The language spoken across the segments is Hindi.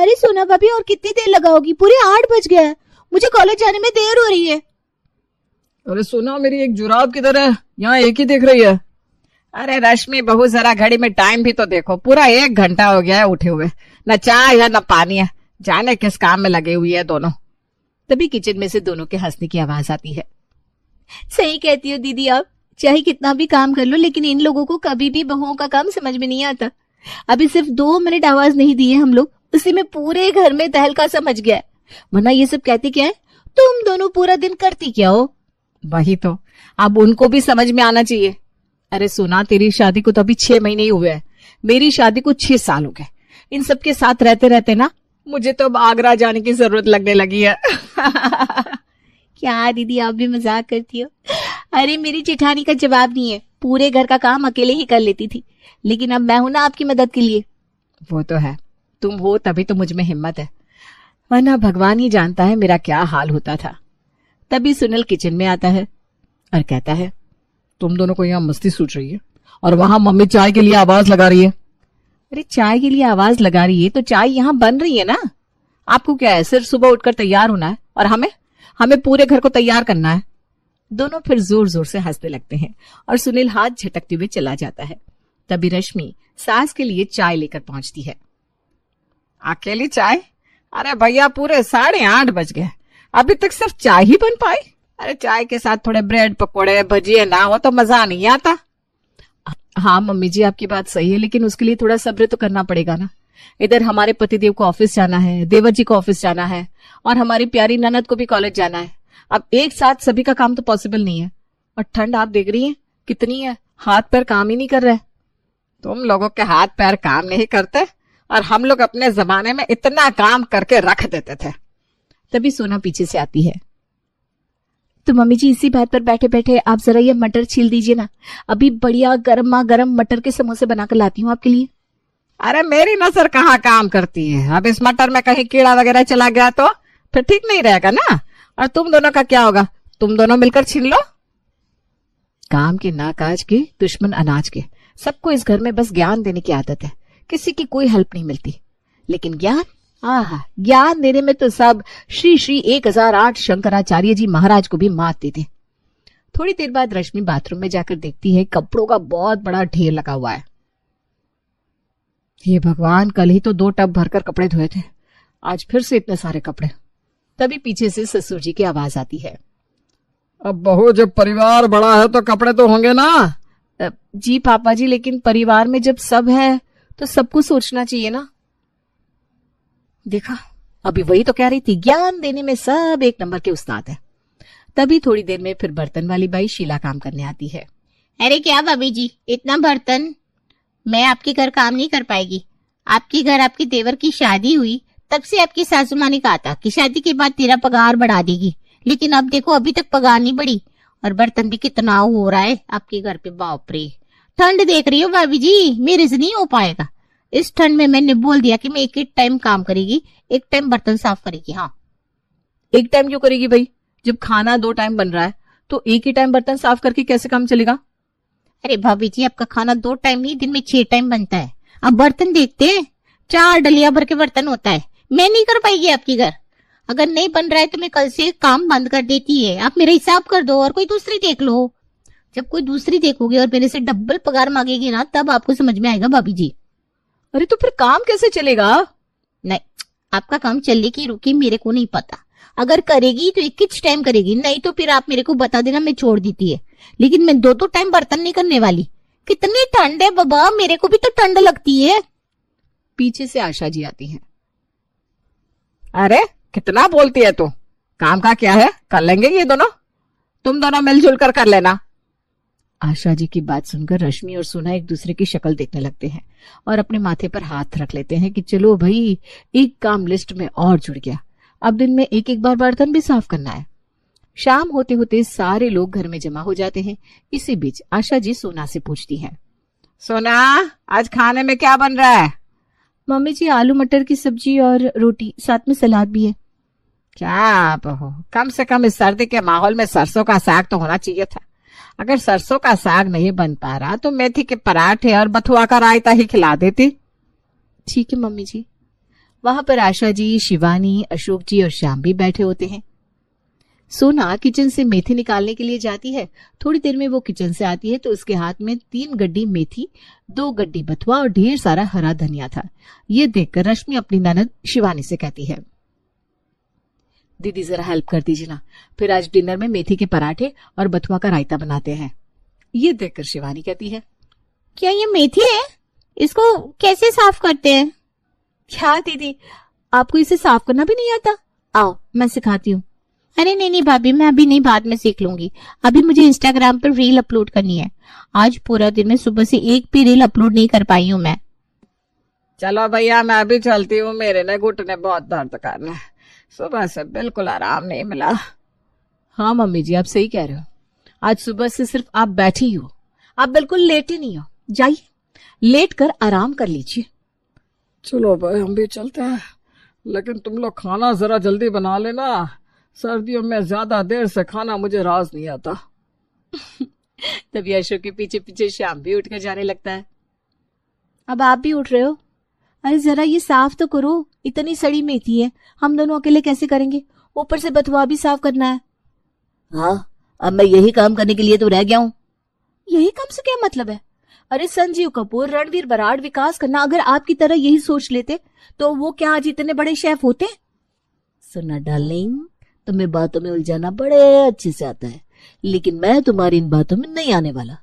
अरे सोना भाभी, और कितनी देर लगाओगी? पूरे 8 बज गया है, मुझे कॉलेज जाने में देर हो रही है। अरे सोना, मेरी एक जुराब किधर है? यहाँ एक ही दिख रही है। अरे रश्मि बहू, जरा घड़ी में टाइम भी तो देखो, पूरा 1 घंटा हो गया है उठे हुए, न चाय है न पानी है, जाने किस काम में लगे हुई है दोनों। तभी किचन में से दोनों के हंसने की आवाज आती है। सही कहती हो दीदी आप, चाहे कितना भी काम कर लो, लेकिन इन लोगों को कभी भी बहुओं का काम समझ में नहीं आता। अभी सिर्फ 2 मिनट आवाज नहीं दी है हम लोग, उसी में पूरे घर में तहलका समझ गया है। वरना ये सब कहते क्या है, तुम दोनों पूरा दिन करती क्या हो? वही तो, अब उनको भी समझ में आना चाहिए। अरे सोना, तेरी शादी को तो अभी 6 महीने ही हुए हैं, मेरी शादी को 6 साल हो गए। इन सबके साथ रहते रहते ना मुझे तो अब आगरा जाने की जरूरत लगने लगी है। क्या दीदी, आप भी मजाक करती हो? अरे मेरी जेठानी का जवाब नहीं है, पूरे घर का काम अकेले ही कर लेती थी, लेकिन अब मैं हूं ना आपकी मदद के लिए। वो तो है, तुम हो तभी तो मुझ में हिम्मत है, वरना भगवान ही जानता है मेरा क्या हाल होता था। तभी सुनील किचन में आता है और कहता है, तुम दोनों को यहाँ मस्ती सूझ रही है और वहां मम्मी चाय के लिए आवाज लगा रही है। अरे चाय के लिए आवाज लगा रही है तो चाय यहाँ बन रही है ना। आपको क्या है, सिर्फ सुबह उठकर तैयार होना है और हमें पूरे घर को तैयार करना है। दोनों फिर जोर जोर से हंसने लगते हैं और सुनील हाथ झटकते हुए चला जाता है। तभी रश्मि सास के लिए चाय लेकर पहुंचती है। अकेली चाय? अरे भैया, पूरे 8:30 बज गए, अभी तक सिर्फ चाय ही बन पाई। अरे चाय के साथ थोड़े ब्रेड पकोड़े भजिए ना हो तो मजा नहीं आता। हाँ मम्मी जी, आपकी बात सही है, लेकिन उसके लिए थोड़ा सब्र तो करना पड़ेगा ना। इधर हमारे पतिदेव को ऑफिस जाना है, देवर जी को ऑफिस जाना है, और हमारी प्यारी ननद को भी कॉलेज जाना है। अब एक साथ सभी का काम तो पॉसिबल नहीं है। और ठंड आप देख रही हैं कितनी है, हाथ पैर काम ही नहीं कर रहे। तुम लोगों के हाथ पैर काम नहीं करते और हम लोग अपने जमाने में इतना काम करके रख देते थे। तभी सोना पीछे से आती है। तो मम्मी जी, इसी बात पर बैठे बैठे आप जरा ये मटर छील दीजिए ना, अभी बढ़िया गर्मा गर्म मटर के समोसे बनाकर लाती हूँ आपके लिए। अरे मेरी नजर कहाँ काम करती है, अब इस मटर में कहीं कीड़ा वगैरह चला गया तो फिर ठीक नहीं रहेगा ना। और तुम दोनों का क्या होगा, तुम दोनों मिलकर छीन लो। काम के ना काज के, दुश्मन अनाज के। सबको इस घर में बस ज्ञान देने की आदत है, किसी की कोई हेल्प नहीं मिलती। लेकिन ज्ञान, आहा, ज्ञान देने में तो सब श्री श्री 1008 शंकराचार्य जी महाराज को भी मात देते। थोड़ी देर बाद रश्मि बाथरूम में जाकर देखती है कपड़ों का बहुत बड़ा ढेर लगा हुआ है। ये भगवान, कल ही तो 2 टब भरकर कपड़े धोए थे, आज फिर से इतने सारे कपड़े। तभी पीछे से ससुर जी की आवाज आती है। अब बहू, जब परिवार बड़ा है तो कपड़े तो होंगे ना। जी पापा जी, लेकिन परिवार में जब सब है तो सबको सोचना चाहिए ना। देखा, अभी वही तो कह रही थी, ज्ञान देने में सब 1 नंबर के उस्ताद है। तभी थोड़ी देर में फिर बर्तन वाली बाई शीला काम करने आती है। अरे क्या भाभी जी, इतना बर्तन? मैं आपके घर काम नहीं कर पाएगी। आपके घर आपके देवर की शादी हुई तब से आपकी सासू माँ ने कहा था कि शादी के बाद तेरा पगार बढ़ा देगी, लेकिन अब देखो अभी तक पगार नहीं बढ़ी और बर्तन भी कितना हो रहा है आपके घर पे। बाप रे, ठंड देख रही हो भाभी जी, मेरे से नहीं हो पाएगा। इस ठंड में मैंने बोल दिया कि मैं एक ही टाइम काम करेगी, एक टाइम बर्तन साफ करेगी। हाँ, एक टाइम क्यों करेगी भाई? जब खाना 2 टाइम बन रहा है तो एक ही टाइम बर्तन साफ करके कैसे काम चलेगा? अरे भाभी जी, आपका खाना 2 टाइम नहीं, दिन में 6 टाइम बनता है। अब बर्तन देखते हैं, 4 डलिया भर के बर्तन होता है। मैं नहीं कर पाएगी आपकी घर। अगर नहीं बन रहा है तो मैं कल से काम बंद कर देती है। आप मेरा हिसाब कर दो और कोई दूसरी देख लो। जब कोई दूसरी देखोगे और मेरे से डबल पगार मांगेगी ना, तब आपको समझ में आएगा भाभी जी। अरे तो फिर काम कैसे चलेगा? नहीं, आपका काम चलने की रुकी मेरे को नहीं पता। अगर करेगी तो एक ही टाइम करेगी, नहीं तो फिर आप मेरे को बता देना, मैं छोड़ देती है। लेकिन मैं 2 टाइम बर्तन नहीं करने वाली। कितनी ठंड है बाबा, मेरे को भी तो ठंड लगती है। पीछे से आशा जी आती हैं। अरे कितना बोलती है तू, काम का क्या है, कर लेंगे ये दोनों, तुम दोनों मिलजुल कर लेना। आशा जी की बात सुनकर रश्मि और सोना एक दूसरे की शक्ल देखने लगते हैं और अपने माथे पर हाथ रख लेते हैं कि चलो भाई, एक काम लिस्ट में और जुड़ गया। अब दिन में एक बार बर्तन भी साफ करना है। शाम होते होते सारे लोग घर में जमा हो जाते हैं। इसी बीच आशा जी सोना से पूछती हैं, सोना, आज खाने में क्या बन रहा है? मम्मी जी, आलू मटर की सब्जी और रोटी, साथ में सलाद भी है। क्या बहू, कम से कम इस सर्दी के माहौल में सरसों का साग तो होना चाहिए था। अगर सरसों का साग नहीं बन पा रहा तो मेथी के पराठे और बथुआ का रायता ही खिला देती। ठीक है मम्मी जी। वहां पर आशा जी, शिवानी, अशोक जी और श्याम भी बैठे होते हैं। सोना किचन से मेथी निकालने के लिए जाती है। थोड़ी देर में वो किचन से आती है तो उसके हाथ में 3 गड्डी मेथी, 2 गड्डी बथुआ और ढेर सारा हरा धनिया था। ये देखकर रश्मि अपनी ननद शिवानी से कहती है, दीदी जरा हेल्प कर दीजिए ना, फिर आज डिनर में मेथी के पराठे और बथुआ का रायता बनाते हैं। ये देखकर शिवानी कहती है, क्या ये मेथी है? इसको कैसे साफ करते हैं? क्या दीदी, आपको इसे साफ करना भी नहीं आता? आओ मैं सिखाती हूँ। अरे नहीं भाभी, मैं अभी नहीं, बाद में सीख लूंगी। अभी मुझे इंस्टाग्राम पर रील अपलोड करनी है। आज पूरा दिन में सुबह से एक भी रील अपलोड नहीं कर पाई हूँ मैं। चलो भैया मैं अभी चलती हूँ, मेरे ने घुटने बहुत दर्द कर रहे हैं, सुबह से बिल्कुल आराम नहीं मिला। हाँ मम्मी जी, आप सही कह रहे हो। आज सुबह से सिर्फ आप बैठी ही हो, आप बिल्कुल लेटे नहीं हो। जाइए लेट कर आराम कर लीजिए। चलो भाई हम भी चलते हैं, लेकिन तुम लोग खाना जरा जल्दी बना लेना, सर्दियों में ज्यादा देर से खाना मुझे राज नहीं आता। तभी अशोक के पीछे पीछे श्याम भी उठकर जाने लगता है। अब आप भी उठ रहे हो? अरे जरा ये साफ तो करो, इतनी सड़ी मेथी है, हम दोनों अकेले कैसे करेंगे? ऊपर से बथुआ भी साफ करना है। हाँ, अब मैं यही काम करने के लिए तो रह गया हूँ। यही काम से क्या मतलब है? अरे संजीव कपूर, रणवीर बराड़, विकास खन्ना अगर आपकी तरह यही सोच लेते तो वो क्या आज इतने बड़े शेफ होते? सुना डार्लिंग, तुम्हें बातों में उलझाना बड़े अच्छे से आता है, लेकिन मैं तुम्हारी इन बातों में नहीं आने वाला।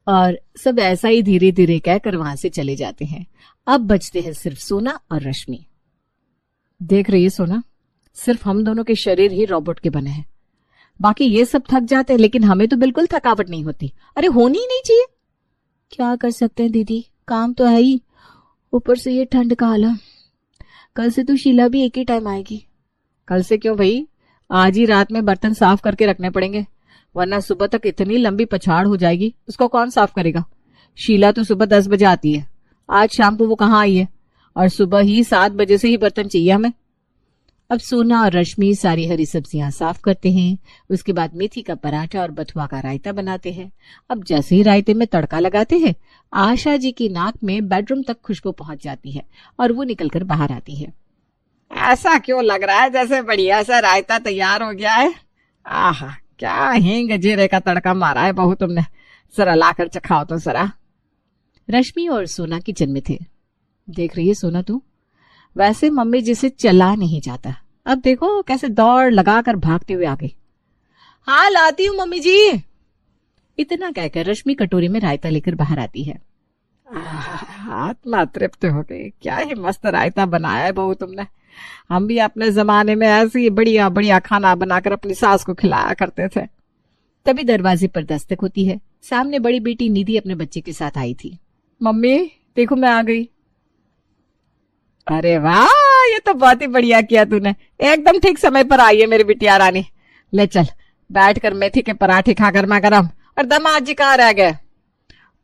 और सब ऐसा ही धीरे धीरे कहकर वहां से चले जाते हैं। अब बचते हैं सिर्फ सोना और रश्मि। देख रही है सोना, सिर्फ हम दोनों के शरीर ही रोबोट के बने हैं, बाकी ये सब थक जाते हैं, लेकिन हमें तो बिल्कुल थकावट नहीं होती। अरे होनी ही नहीं चाहिए। क्या कर सकते हैं दीदी, काम तो है ही, ऊपर से ये ठंड का आलम। कल से तो शीला भी एक ही टाइम आएगी। कल से क्यों भाई, आज ही रात में बर्तन साफ करके रखने पड़ेंगे, वरना सुबह तक इतनी लंबी पछाड़ हो जाएगी, उसको कौन साफ करेगा? शीला तो सुबह 10 बजे आती है, आज शाम को वो कहाँ आई है, और सुबह ही 7 बजे से ही बर्तन चाहिए हमें। अब सोना और रश्मि सारी हरी सब्जियां साफ करते हैं। उसके बाद मेथी का पराठा और बथुआ का रायता बनाते हैं। अब जैसे ही रायते में तड़का लगाते हैं, आशा जी की नाक में बेडरूम तक खुशबू पहुंच जाती है और वो निकलकर बाहर आती है। ऐसा क्यों लग रहा है जैसे बढ़िया सा रायता तैयार हो गया है? आहा, क्या हींग जीरे का तड़का मारा है बहू तुमने, जरा लाकर चखाओ तो जरा। रश्मि और सोना किचन में थे। देख रही है सोना तू, वैसे मम्मी जिसे चला नहीं जाता, अब देखो कैसे दौड़ लगाकर भागते हुए आ गई। हाँ लाती हूँ मम्मी जी। इतना कहकर रश्मि कटोरी में रायता लेकर बाहर आती है। आत्मा तृप्त हो गई, क्या ही मस्त रायता बनाया है बहू तुमने। हम भी अपने जमाने में ऐसी बढ़िया बढ़िया खाना बनाकर अपनी सास को खिलाया करते थे। तभी दरवाजे पर दस्तक होती है। सामने बड़ी बेटी निधि अपने बच्चे के साथ आई थी। मम्मी देखो मैं आ गई। अरे वाह, ये तो बहुत ही बढ़िया किया तूने, एकदम ठीक समय पर आई है मेरी बिटिया रानी। ले चल बैठकर मेथी के पराठे खा गर्मा गर्म। और दामाद जी कहाँ रह गए?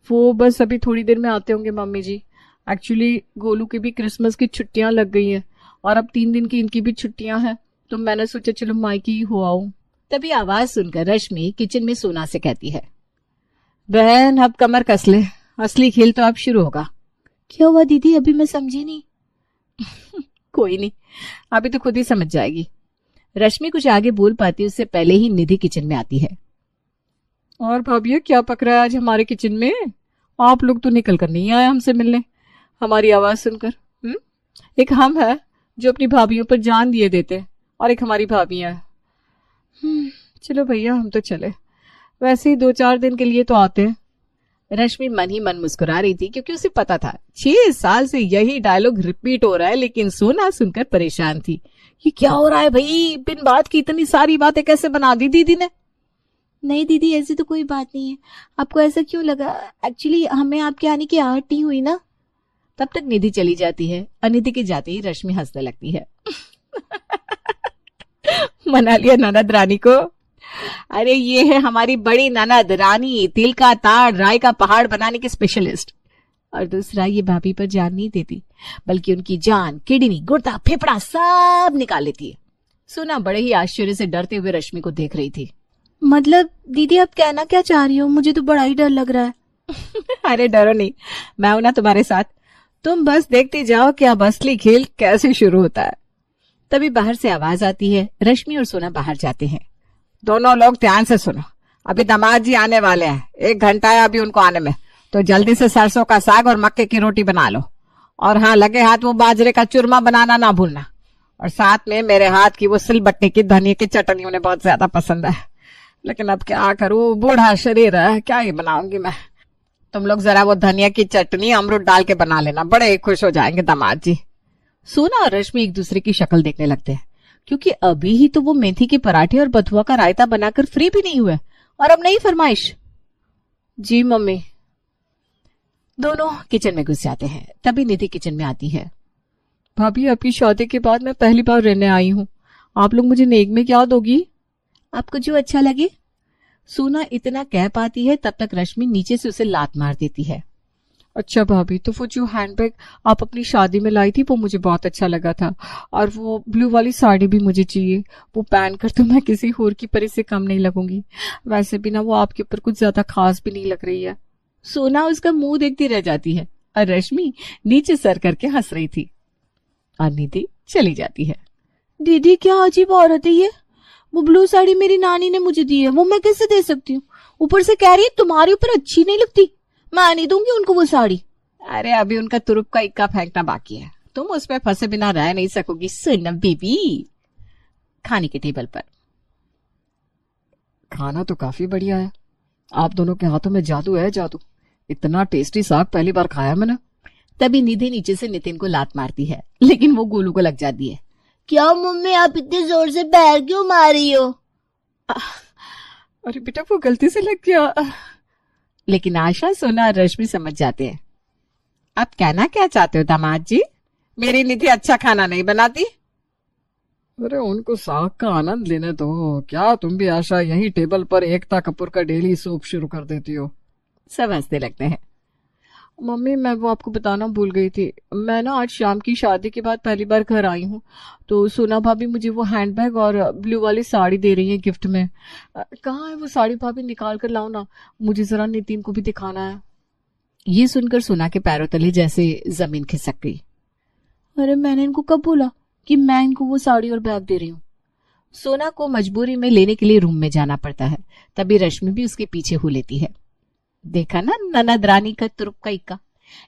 वो बस अभी थोड़ी देर में आते होंगे मम्मी जी। एक्चुअली गोलू की भी क्रिसमस की छुट्टियां लग गई हैं और अब 3 दिन की इनकी भी छुट्टियां हैं, तो मैंने सोचा चलो मायके ही हो आऊं। तभी आवाज सुनकर रश्मि किचन में सोना से कहती है, बहन अब कमर कस ले, असली खेल तो अब शुरू होगा। क्या हुआ दीदी, अभी मैं समझी नहीं। कोई नहीं, अभी तो खुद ही समझ जाएगी। रश्मि कुछ आगे बोल पाती उससे पहले ही निधि किचन में आती है। और भाभी क्या पक रहा है आज हमारे किचन में? आप लोग तो निकल कर नहीं आए हमसे मिलने हमारी आवाज सुनकर। एक हम है जो अपनी भाभीयों पर जान दिए देते और एक हमारी भाभियां हैं। चलो भैया हम तो चले, वैसे ही 2-4 दिन के लिए तो आते हैं। रश्मि मन ही मन मुस्कुरा रही थी क्योंकि उसे पता था 6 साल से यही डायलॉग रिपीट हो रहा है, लेकिन सोना सुनकर परेशान थी। ये क्या हो रहा है भाई, बिन बात की इतनी सारी बातें कैसे बना दी दीदी ने? नहीं दीदी ऐसी तो कोई बात नहीं है, आपको ऐसा क्यों लगा? एक्चुअली हमें आपके आने की आहट नहीं हुई ना। तब तक निधि चली जाती है और निधि के जाते ही रश्मि हंसने लगती है। मना लिया ननद रानी को। अरे ये है हमारी बड़ी ननद रानी, तिल का ताड़ राई का पहाड़ बनाने की स्पेशलिस्ट। और दूसरा, ये भाभी पर जान नहीं देती बल्कि उनकी जान, किडनी, गुर्दा, फेफड़ा सब निकाल लेती है। सोना बड़े ही आश्चर्य से डरते हुए रश्मि को देख रही थी। मतलब दीदी आप कहना क्या चाह रही हो? मुझे तो बड़ा ही डर लग रहा है। अरे डरो नहीं, मैं हूं ना तुम्हारे साथ। तुम बस देखती जाओ कि अब असली खेल कैसे शुरू होता है। तभी बाहर से आवाज आती है। रश्मि और सोना बाहर जाते हैं। दोनों लोग ध्यान से सुनो, अभी दामाद जी आने वाले हैं, 1 घंटा है अभी उनको आने में, तो जल्दी से सरसों का साग और मक्के की रोटी बना लो। और हाँ, लगे हाथ वो बाजरे का चूरमा बनाना ना भूलना। और साथ में मेरे हाथ की वो सिलबट्टे की धनिया की चटनी उन्हें बहुत ज्यादा पसंद है, लेकिन अब क्या करूं, बूढ़ा शरीर है, क्या ही बनाऊंगी मैं। तुम लोग जरा वो धनिया की चटनी अमरूद डाल के बना लेना, बड़े ही खुश हो जाएंगे दामाद जी। सोना और रश्मि एक दूसरे की शक्ल देखने लगते हैं, क्योंकि अभी ही तो वो मेथी के पराठे और बथुआ का रायता बनाकर फ्री भी नहीं हुए, और अब नई फरमाइश। जी मम्मी। दोनों किचन में घुस जाते हैं। तभी निधि किचन में आती है। भाभी, आपकी शादी के बाद मैं पहली बार रहने आई हूँ, आप लोग मुझे नेक में क्या दोगी? आपको जो अच्छा लगे। सोना इतना कह पाती है, तब तक रश्मि नीचे से उसे लात मार देती है। अच्छा भाभी, तो वो जो हैंडबैग आप अपनी शादी में लाई थी वो मुझे बहुत अच्छा लगा था, और वो ब्लू वाली साड़ी भी मुझे चाहिए, वो पहनकर तो मैं किसी और की परी से कम नहीं लगूंगी। वैसे भी ना वो आपके ऊपर कुछ ज्यादा खास भी नहीं लग रही है। सोना उसका मुंह देखती रह जाती है, और रश्मि नीचे सर करके हंस रही थी, और निधि चली जाती है। दीदी, क्या अजीब औरत है ये। वो ब्लू साड़ी मेरी नानी ने मुझे दी है, वो मैं कैसे दे सकती हूँ? ऊपर से कह रही है तुम्हारे ऊपर अच्छी नहीं लगती, मैं नहीं दूंगी उनको वो साड़ी। अरे अभी उनका तुरुप का इक्का फेंकना बाकी है, तुम उसमें फंसे बिना रह नहीं सकोगी। सुन बेबी। खाने के टेबल पर। खाना तो काफी बढ़िया है, आप दोनों के हाथों में जादू है, जादू। इतना टेस्टी साग पहली बार खाया मैंने। तभी निधि नीचे से नितिन को लात मारती है, लेकिन वो गोलू को लग जाती है। क्या मम्मी, आप इतने जोर से पैर क्यों मार रही हो? अरे बेटा, वो गलती से लग गया। लेकिन आशा, सोना और रश्मि समझ जाते हैं। आप कहना क्या चाहते हो दामाद जी? मेरी निधि अच्छा खाना नहीं बनाती? अरे उनको साग का आनंद लेने दो। क्या तुम भी आशा यही टेबल पर एकता कपूर का डेली सूप शुरू कर देती हो? सब हंसने लगते हैं। मम्मी, मैं वो आपको बताना भूल गई थी, मैं ना आज शाम की शादी के बाद पहली बार घर आई हूँ, तो सोना भाभी मुझे वो हैंडबैग और ब्लू वाली साड़ी दे रही है गिफ्ट में। कहाँ है वो साड़ी भाभी, निकाल कर लाओ ना, मुझे जरा नितिन को भी दिखाना है। ये सुनकर सोना के पैरों तले जैसे जमीन खिसक गई। अरे मैंने इनको कब बोला कि मैं इनको वो साड़ी और बैग दे रही हूँ? सोना को मजबूरी में लेने के लिए रूम में जाना पड़ता है। तभी रश्मि भी उसके पीछे हो लेती है। देखा ना ननद रानी का तुरुप का इक्का,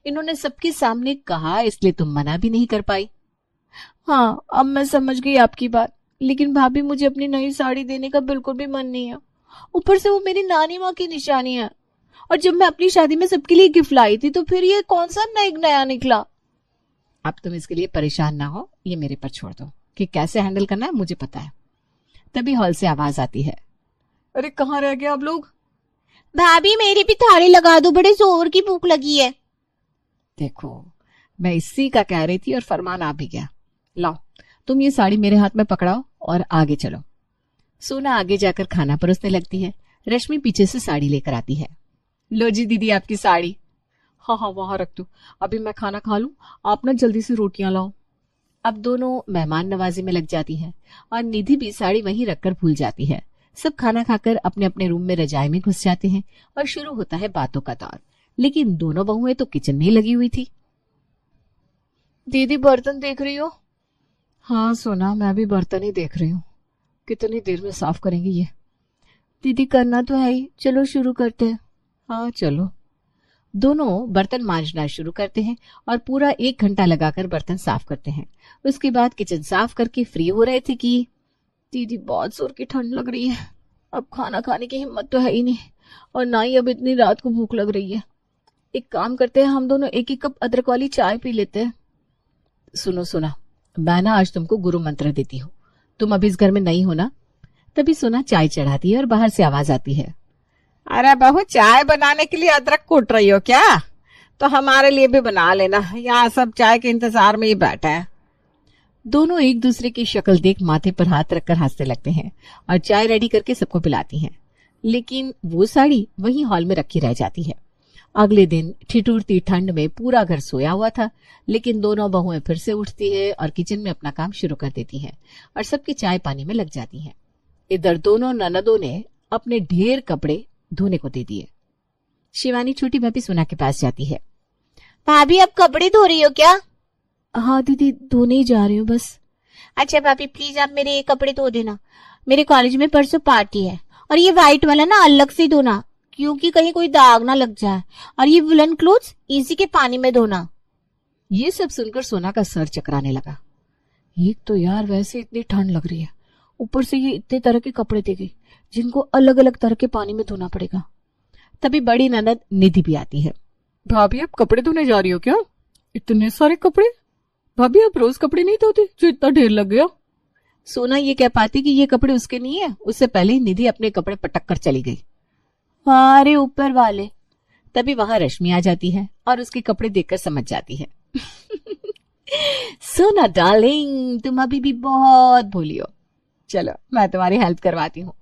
इन्होंने सबके सामने कहा, इसलिए तुम मना भी नहीं कर पाई। हाँ, अब मैं समझ गई आपकी बात, लेकिन भाभी मुझे अपनी नई साड़ी देने का बिल्कुल भी मन नहीं है। ऊपर से वो मेरी नानी माँ की निशानी है, और जब मैं अपनी शादी में सबके लिए गिफ्ट लाई थी तो फिर ये कौन सा नया निकला। अब तुम इसके लिए परेशान ना हो, ये मेरे पर छोड़ दो कि कैसे हैंडल करना है, मुझे पता है। तभी हॉल से आवाज आती है। अरे कहाँ रह गए आप लोग? भाभी, मेरी भी थाली लगा दो, बड़े जोर की भूख लगी है। देखो, मैं इसी का कह रही थी और फरमान आ भी गया। लाओ, तुम ये साड़ी मेरे हाथ में पकड़ाओ और आगे चलो। सोना आगे जाकर खाना परोसने लगती है। रश्मि पीछे से साड़ी लेकर आती है। लो जी दीदी, आपकी साड़ी। हाँ हाँ, वहां रख दो, अभी मैं खाना खा लूं, आप ना जल्दी से रोटियां लाओ। अब दोनों मेहमान नवाजी में लग जाती हैं, और निधि भी साड़ी वहीं रखकर भूल जाती है। सब खाना खाकर अपने अपने रूम में रजाई में घुस जाते हैं, और शुरू होता है बातों का दौर। लेकिन दोनों बहुएं तो किचन में ही लगी हुई थी। दीदी, बर्तन देख रही हो? हाँ सोना, मैं भी बर्तन ही देख रही हूँ, कितनी देर में साफ करेंगी ये? दीदी, करना तो है ही, चलो शुरू करते हैं। हाँ चलो। दोनों बर्तन मांजना शुरू करते हैं और पूरा 1 घंटा लगाकर बर्तन साफ करते हैं। उसके बाद किचन साफ करके फ्री हो रहे थे कि दीदी, बहुत जोर की ठंड लग रही है, अब खाना खाने की हिम्मत तो है ही नहीं, और ना ही अब इतनी रात को भूख लग रही है। एक काम करते हैं, हम दोनों 1-1 कप अदरक वाली चाय पी लेते हैं। सुनो सोना, मैं ना आज तुमको गुरु मंत्र देती हूँ, तुम अभी इस घर में नहीं हो ना। तभी सोना चाय चढ़ाती है और बाहर से आवाज आती है। अरे बहू, चाय बनाने के लिए अदरक कूट रही हो क्या? तो हमारे लिए भी बना लेना, यहाँ सब चाय के इंतजार में ही बैठे हैं। दोनों एक दूसरे की शक्ल देख माथे पर हाथ रखकर हंसने लगते हैं और चाय रेडी करके सबको पिलाती हैं। लेकिन वो साड़ी वहीं हॉल में रखी रह जाती है। अगले दिन ठिठुरती ठंड में पूरा घर सोया हुआ था, लेकिन दोनों बहुएं फिर से उठती है और किचन में अपना काम शुरू कर देती हैं और सबकी चाय पानी में लग जाती हैं। इधर दोनों ननदों ने अपने ढेर कपड़े धोने को दे दिए। शिवानी छोटी भाभी सोना के पास जाती है। भाभी आप कपड़े धो रही हो क्या? हाँ दीदी, धोने ही जा रही हूँ बस। अच्छा भाभी प्लीज आप मेरे ये कपड़े धो देना, मेरे कॉलेज में परसों पार्टी है। और ये व्हाइट वाला ना अलग से धोना, क्योंकि कहीं कोई दाग ना लग जाए। और ये वुलन क्लोथ्स इसी के पानी में धोना। ये सब सुनकर सोना का सर चकराने लगा। एक तो यार वैसे इतनी ठंड लग रही है, ऊपर से ये इतने तरह के कपड़े दे गई जिनको अलग अलग तरह के पानी में धोना पड़ेगा। तभी बड़ी ननद निधि भी आती है। भाभी आप कपड़े धोने जा रही हो क्या? इतने सारे कपड़े? भाभी आप रोज कपड़े नहीं धोते जो इतना ढेर लग गया? सोना ये कह पाती कि ये कपड़े उसके नहीं है, उससे पहले ही निधि अपने कपड़े पटक कर चली गई। अरे ऊपर वाले। तभी वहां रश्मि आ जाती है और उसके कपड़े देखकर समझ जाती है। सोना डार्लिंग, तुम अभी भी बहुत भोली हो। चलो मैं तुम्हारी हेल्प करवाती हूँ,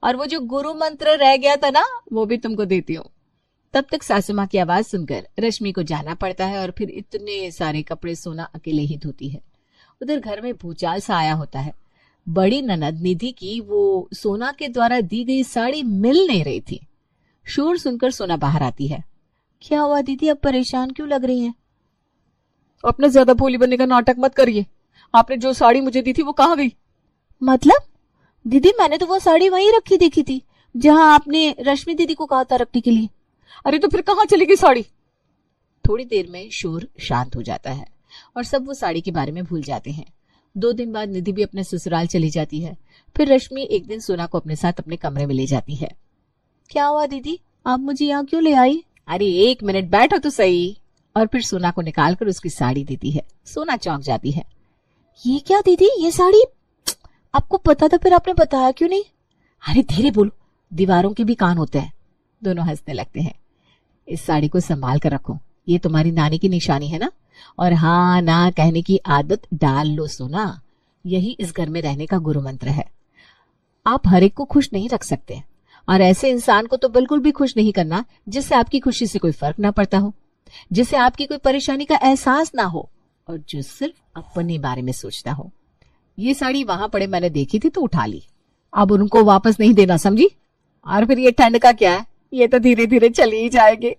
और वो जो गुरु मंत्र रह गया था ना, वो भी तुमको देती हूँ। तब तक सासू माँ की आवाज सुनकर रश्मि को जाना पड़ता है और फिर इतने सारे कपड़े सोना अकेले ही धोती है। उधर घर में भूचाल सा आया होता है। बड़ी ननद निधि की वो सोना के द्वारा दी गई साड़ी मिल नहीं रही थी। शोर सुनकर सोना बाहर आती है। क्या हुआ दीदी, अब परेशान क्यों लग रही हैं? अपने ज्यादा भोली बनने का नाटक मत करिए। आपने जो साड़ी मुझे दी थी वो कहाँ गई? मतलब दीदी, मैंने तो वो साड़ी वहीं रखी देखी थी जहां आपने रश्मि दीदी को कहा था रखने के लिए। अरे तो फिर कहाँ चली गई साड़ी? थोड़ी देर में शोर शांत हो जाता है और सब वो साड़ी के बारे में भूल जाते हैं। 2 दिन बाद निधि भी अपने ससुराल चली जाती है। फिर रश्मि एक दिन सोना को अपने साथ अपने कमरे में ले जाती है। क्या हुआ दीदी, आप मुझे यहाँ क्यों ले आई? अरे 1 मिनट बैठो तो सही। और फिर सोना को निकालकर उसकी साड़ी देती है। सोना चौंक जाती है। ये क्या दीदी, ये साड़ी आपको पता था, फिर आपने बताया क्यों नहीं? अरे धीरे बोलो, दीवारों के भी कान होते हैं। दोनों हंसने लगते हैं। इस साड़ी को संभाल कर रखो, ये तुम्हारी नानी की निशानी है ना। और हाँ ना कहने की आदत डाल लो सोना, यही इस घर में रहने का गुरु मंत्र है। आप हर एक को खुश नहीं रख सकते, और ऐसे इंसान को तो बिल्कुल भी खुश नहीं करना जिससे आपकी खुशी से कोई फर्क ना पड़ता हो, जिससे आपकी कोई परेशानी का एहसास ना हो, और जो सिर्फ अपने बारे में सोचता हो। ये साड़ी वहां पड़े मैंने देखी थी तो उठा ली, अब उनको वापस नहीं देना, समझी? और फिर ये ठंड का क्या है, ये तो धीरे धीरे चली ही जाएगी।